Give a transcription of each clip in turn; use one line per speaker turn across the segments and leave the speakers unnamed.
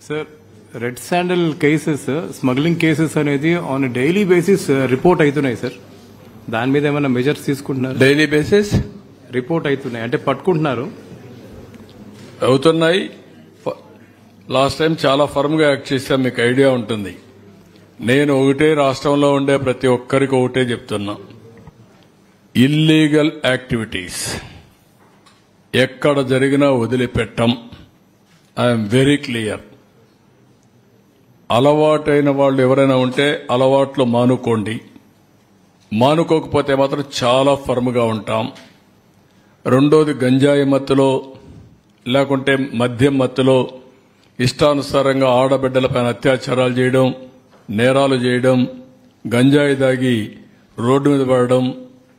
Sir red sandal cases smuggling cases అనేది on daily basis report అవుతున్నాయి sir. దాని మీద ఏమైనా మెజర్స్ తీసుకుంటున్నారు?
డైలీ బేసిస్
రిపోర్ట్ అవుతున్నాయి అంటే పట్టుకుంటున్నారు
అవుతున్నాయి. లాస్ట్ టైం చాలా ఫర్మ్ గా యాక్ట్ చేశాం, మీకు ఐడియా ఉంటుంది. నేను ఒకటే రాష్ట్రంలో ఉండే ప్రతి ఒక్కరికి ఒకటే చెప్తున్నా, ఇల్లీగల్ యాక్టివిటీస్ ఎక్కడ జరిగినా వదిలిపెట్టం. I'm very clear. అలవాటైన వాళ్ళు ఎవరైనా ఉంటే అలవాట్లు మానుకోండి, మానుకోకపోతే మాత్రం చాలా ఫర్మ్గా ఉంటాం. రెండోది, గంజాయి మత్తులో లేకుంటే మద్యం మత్తులో ఇష్టానుసారంగా ఆడబిడ్డలపైన అత్యాచారాలు చేయడం, నేరాలు చేయడం, గంజాయి దాగి రోడ్డు మీద పడడం,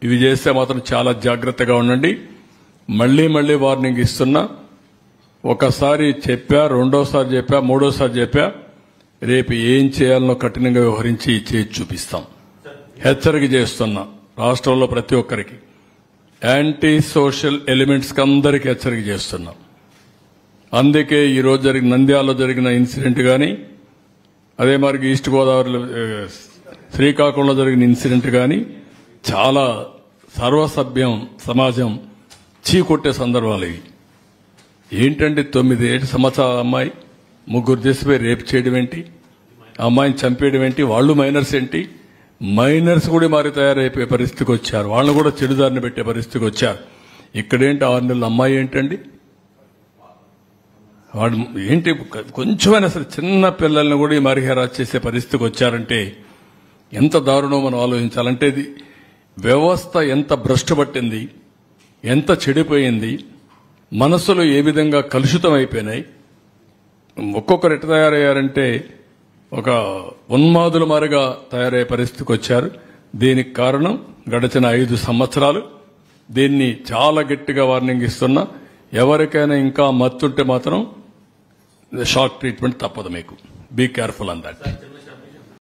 ఇవి చేస్తే మాత్రం చాలా జాగ్రత్తగా ఉండండి. మళ్లీ మళ్లీ వార్నింగ్ ఇస్తున్నా. ఒకసారి చెప్పా, రెండోసారి చెప్పా, మూడోసారి చెప్పా, రేపు ఏం చేయాలనో కఠినంగా వ్యవహరించి చేసి చూపిస్తాం. హెచ్చరిక చేస్తున్నా రాష్ట్రంలో ప్రతి ఒక్కరికి, యాంటీ సోషల్ ఎలిమెంట్స్ కి అందరికీ హెచ్చరిక చేస్తున్నాం. అందుకే ఈ రోజు జరిగిన నంద్యాలలో జరిగిన ఇన్సిడెంట్ గాని, అదే మరి ఈస్ట్ గోదావరిలో శ్రీకాకుళంలో జరిగిన ఇన్సిడెంట్ గాని చాలా సర్వసభ్యం సమాజం చీకొట్టే సందర్భాలు ఇవి. ఏంటంటే 9 సంవత్సరాల అమ్మాయి ముగ్గురు చేసిపోయి రేపు చేయడం ఏంటి, అమ్మాయిని చంపేయడం ఏంటి, వాళ్ళు మైనర్స్ ఏంటి, మైనర్స్ కూడా మారి తయారైపోయే పరిస్థితికి వచ్చారు, వాళ్ళని కూడా చెడుదారిని పెట్టే పరిస్థితికి వచ్చారు. ఇక్కడేంటి 6 నెలల అమ్మాయి ఏంటండి, వాడు ఏంటి, కొంచెమైనా సరే చిన్న పిల్లల్ని కూడా ఈ మరిహేరాజ్ చేసే పరిస్థితికి వచ్చారంటే ఎంత దారుణం మనం ఆలోచించాలంటే. ఇది వ్యవస్థ ఎంత భ్రష్టు పట్టింది, ఎంత చెడిపోయింది, మనసులు ఏ విధంగా కలుషితం అయిపోయినాయి. ఒక్కొక్కరు ఎట్లా తయారయ్యారంటే ఒక ఉన్మాదుల మారిగా తయారయ్యే పరిస్థితికి వచ్చారు. దీనికి కారణం గడిచిన 5 సంవత్సరాలు. దీన్ని చాలా గట్టిగా వార్నింగ్ ఇస్తున్నా. ఎవరికైనా ఇంకా మత్తుంటే మాత్రం షాక్ ట్రీట్మెంట్ తప్పదు. మీకు బీ కేర్ఫుల్ అన్ దట్.